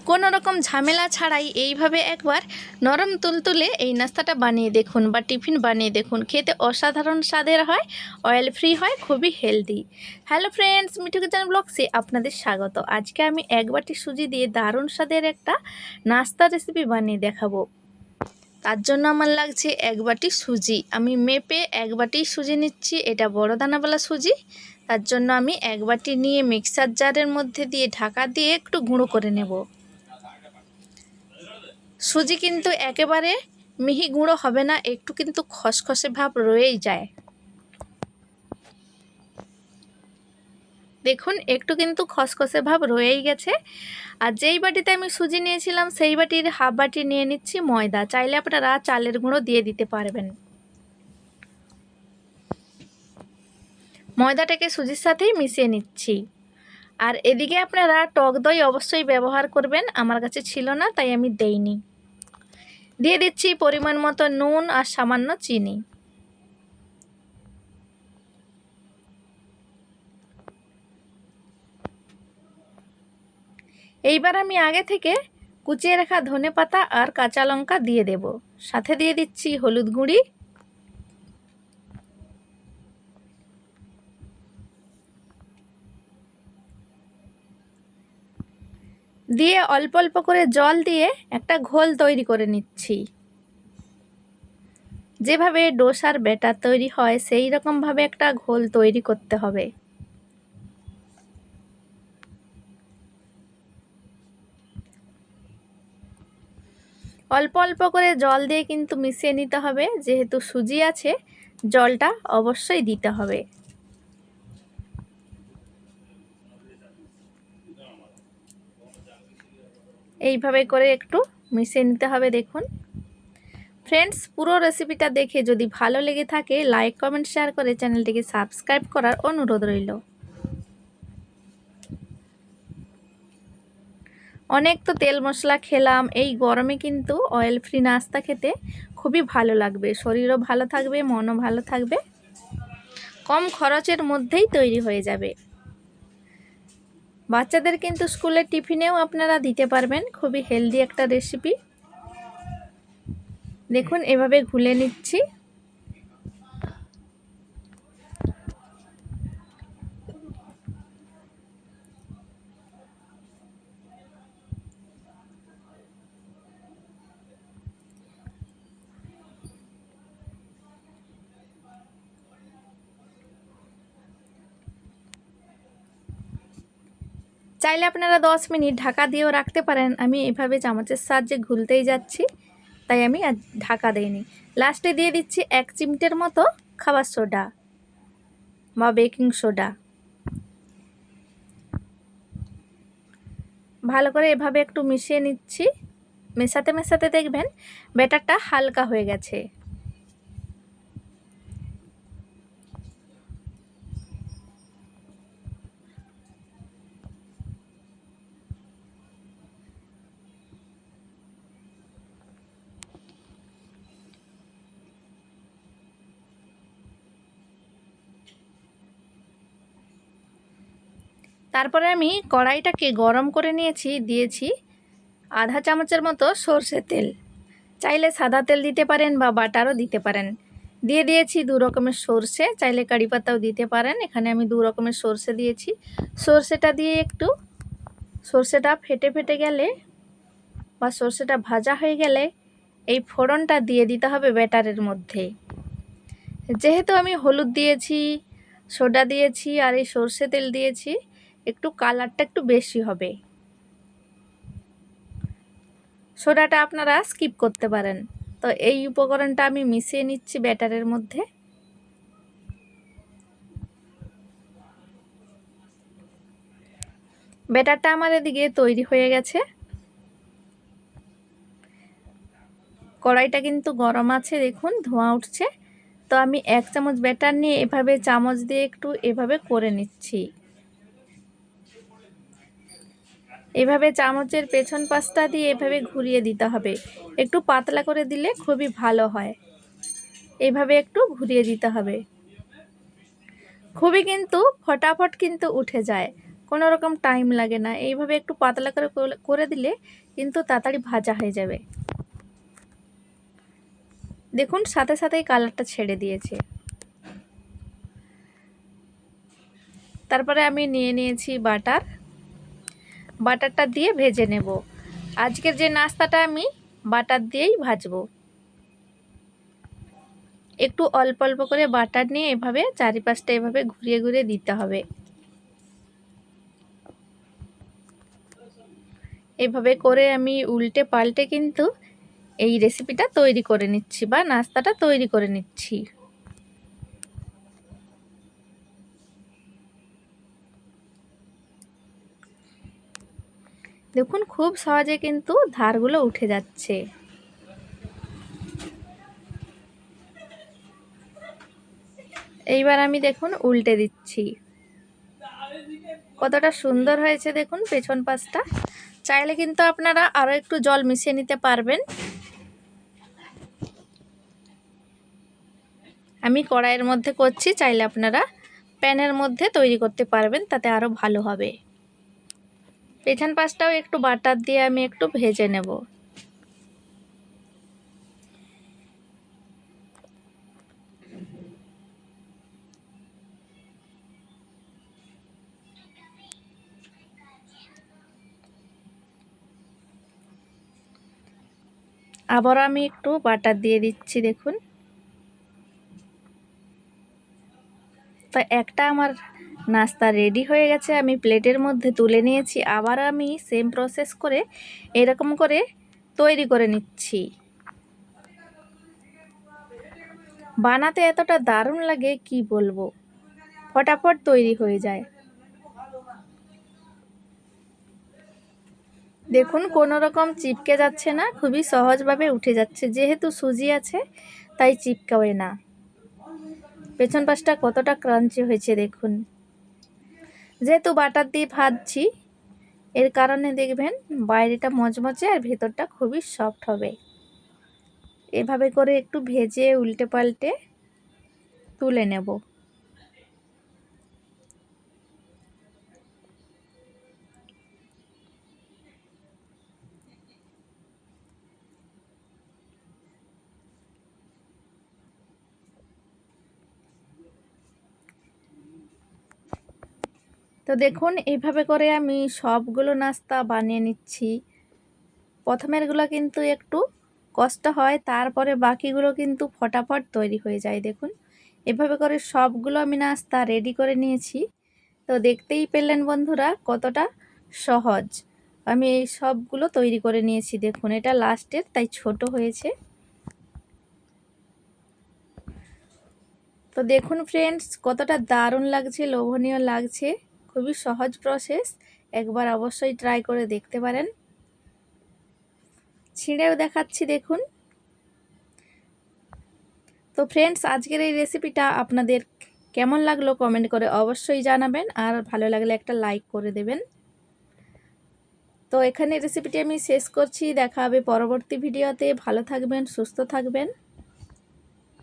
কোনো রকম ঝামেলা ছাড়াই এইভাবে একবার নরম তুলতুলে এই নাস্তাটা বানিয়ে দেখুন বা টিফিন বানিয়ে দেখুন। খেতে অসাধারণ স্বাদের হয়, অয়েল ফ্রি হয়, খুবই healthy. Hello friends, Mithu kitchen ব্লগসে আপনাদের স্বাগত। আজকে আমি এক বাটি সুজি দিয়ে দারুণ স্বাদের একটা নাস্তা রেসিপি বানিয়ে দেখাবো। তার জন্য আমার লাগছে এক বাটি সুজি। আমি মেপে এক বাটি সুজি নিচ্ছি, এটা বড় দানাওয়ালা সুজি। তার জন্য আমি এক বাটি নিয়ে মিক্সার জারের মধ্যে দিয়ে ঢাকা দিয়ে একটু গুঁড়ো করে নেব। সুজি কিন্তু একেবারে মিহি গুঁড়ো হবে না, একটু কিন্তু খসখসে ভাব রয়েই যায়। দেখুন একটু কিন্তু খসখসে ভাব রয়েই গেছে। আর যেই বাটিতে আমি সুজি নিয়েছিলাম সেই বাটির হাফ বাটি নিয়ে নিচ্ছি ময়দা। চাইলে আপনারা চালের গুঁড়ো দিয়ে দিতে পারবেন। ময়দাটাকে সুজির সাথেই মিশিয়ে নিচ্ছি। আর এদিকে আপনারা টক দই অবশ্যই ব্যবহার করবেন, আমার কাছে ছিল না তাই আমি দেইনি। দিয়ে দিচ্ছি পরিমাণ মতো নুন আর সামান্য চিনি। এইবার আমি আগে থেকে কুচিয়ে রাখা ধনেপাতা আর কাঁচা লঙ্কা দিয়ে দেব। সাথে দিয়ে দিচ্ছি হলুদ গুঁড়ি, দিয়ে অল্প অল্প করে জল দিয়ে একটা ঘোল তৈরি করে নিচ্ছি। যেভাবে ডোসার ব্যাটার তৈরি হয় সেই রকমভাবে একটা ঘোল তৈরি করতে হবে। অল্প অল্প করে জল দিয়ে কিন্তু মিশিয়ে নিতে হবে, যেহেতু সুজি আছে জলটা অবশ্যই দিতে হবে। এইভাবে করে একটু মিশিয়ে নিতে হবে। দেখুন ফ্রেন্ডস, পুরো রেসিপিটা দেখে যদি ভালো লেগে থাকে লাইক কমেন্ট শেয়ার করে চ্যানেলটিকে সাবস্ক্রাইব করার অনুরোধ রইল। অনেক তো তেল মশলা খেলাম, এই গরমে কিন্তু অয়েল ফ্রি নাস্তা খেতে খুবই ভালো লাগবে, শরীরও ভালো থাকবে, মনও ভালো থাকবে, কম খরচের মধ্যেই তৈরি হয়ে যাবে। বাচ্চাদের কিন্তু স্কুলের টিফিনেও আপনারা দিতে পারবেন, খুবই হেলদি একটা রেসিপি। দেখুন এভাবে ঘুলে নিচ্ছি। চাইলে আপনারা 10 মিনিট ঢাকা দিয়েও রাখতে পারেন। আমি এভাবে চামচের সাহায্যে ঘুলতেই যাচ্ছি, তাই আমি আর ঢাকা দেইনি। লাস্টে দিয়ে দিচ্ছি 1 চিমটের মতো খাবার সোডা বা বেকিং সোডা। ভালো করে এভাবে একটু মিশিয়ে নিচ্ছি। মেশাতে মেশাতে দেখবেন ব্যাটারটা হালকা হয়ে গেছে। তারপরে আমি কড়াইটাকে গরম করে দিয়েছি আধা চামচের মতো সরষের তেল। চাইলে সাদা তেল দিতে পারেন বা বাটারও দিতে পারেন। দিয়ে দিয়েছি 2 রকমের সরষে, চাইলে কারি পাতাও দিতে পারেন। এখানে আমি 2 রকমের সরষে দিয়েছি। সরষেটা দিয়ে একটু সরষেটা ফেটে ফেটে গেলে বা সরষেটা ভাজা হয়ে গেলে এই ফোড়নটা দিয়ে দিতে হবে ব্যাটারের মধ্যে। যেহেতু আমি হলুদ দিয়েছি, সোডা দিয়েছি আর এই সরষে তেল দিয়েছি, একটু কালারটা একটু বেশি হবে। সোডাটা আপনারা স্কিপ করতে পারেন। তো এই উপকরণটা আমি মিশিয়ে নিচ্ছি ব্যাটারের মধ্যে। ব্যাটারটা আমার এদিকে তৈরি হয়ে গেছে। কড়াইটা কিন্তু গরম আছে, দেখুন ধোঁয়া উঠছে। তো আমি 1 চামচ ব্যাটার নিয়ে এভাবে চামচ দিয়ে একটু এভাবে করে নিচ্ছি। এভাবে চামচের পেছন পাশটা দিয়ে এভাবে ঘুরিয়ে দিতে হবে। একটু পাতলা করে দিলে খুবই ভালো হয়। এইভাবে একটু ঘুরিয়ে দিতে হবে। খুবই কিন্তু ফটাফট কিন্তু উঠে যায়, কোনো রকম টাইম লাগে না। এইভাবে একটু পাতলা করে করে দিলে কিন্তু তাড়াতাড়ি ভাজা হয়ে যাবে। দেখুন সাথে সাথেই কালারটা ছেড়ে দিয়েছে। তারপরে আমি নিয়ে নিয়েছি বাটারটা দিয়ে ভেজে নেব। আজকের যে নাস্তাটা আমি বাটার দিয়েই ভাজবো। একটু অল্প অল্প করে বাটার নিয়ে এভাবে চারিপাশটা এভাবে ঘুরিয়ে ঘুরিয়ে দিতে হবে। এভাবে করে আমি উল্টে পাল্টে কিন্তু এই রেসিপিটা তৈরি করে নিচ্ছি বা নাস্তাটা তৈরি করে নিচ্ছি। দেখুন খুব সহজে কিন্তু ধারগুলো উঠে যাচ্ছে। এইবার আমি দেখুন উল্টে দিচ্ছি। কতটা সুন্দর হয়েছে দেখুন পেছন পাশটা। চাইলে কিন্তু আপনারা আরও একটু জল মিশিয়ে নিতে পারবেন। আমি কড়াইয়ের মধ্যে করছি, চাইলে আপনারা প্যানের মধ্যে তৈরি করতে পারবেন, তাতে আরও ভালো হবে। পেছন পাশটাও একটু বাটার দিয়ে আমি একটু ভেজে নেব। আবার আমি একটু বাটার দিয়ে দিচ্ছি দেখুন। তো একটা আমার নাস্তা রেডি হয়ে গেছে, আমি প্লেটের মধ্যে তুলে নিয়েছি। আবার আমি সেম প্রসেস করে এরকম করে তৈরি করে নিচ্ছি। বানাতে এতটা দারুণ লাগে কি বলবো, ফটাফট তৈরি হয়ে যায়। দেখুন কোনো রকম চিপকে যাচ্ছে না, খুবই সহজভাবে উঠে যাচ্ছে। যেহেতু সুজি আছে তাই চিপকাবে না। পেছন পাশটা কতটা ক্রাঞ্চি হয়েছে দেখুন। যেহেতু বাটার দিয়ে ভাজছি এর কারণে দেখবেন বাইরেটা মচমচে আর ভেতরটা খুবই সফট হবে। এভাবে করে একটু ভেজে উল্টে পাল্টে তুলে নেব। তো দেখুন এইভাবে করে আমি সবগুলো নাস্তা বানিয়ে নিচ্ছি। প্রথমেরগুলো কিন্তু একটু কষ্ট হয়, তারপরে বাকিগুলো কিন্তু ফটাফট তৈরি হয়ে যায়। দেখুন এভাবে করে সবগুলো আমি নাস্তা রেডি করে নিয়েছি। তো দেখতেই পেলেন বন্ধুরা কতটা সহজ। আমি এই সবগুলো তৈরি করে নিয়েছি। দেখুন এটা লাস্টের, তাই ছোট হয়েছে। তো দেখুন ফ্রেন্ডস কতটা দারুণ লাগছে, লোভনীয় লাগছে। খুবই সহজ প্রসেস, একবার অবশ্যই ট্রাই করে দেখতে পারেন। ছিঁড়েও দেখাচ্ছি দেখুন। তো ফ্রেন্ডস আজকের এই রেসিপিটা আপনাদের কেমন লাগলো কমেন্ট করে অবশ্যই জানাবেন, আর ভালো লাগলে একটা লাইক করে দেবেন। তো এখানে রেসিপিটি আমি শেষ করছি। দেখা হবে পরবর্তী ভিডিওতে। ভালো থাকবেন, সুস্থ থাকবেন।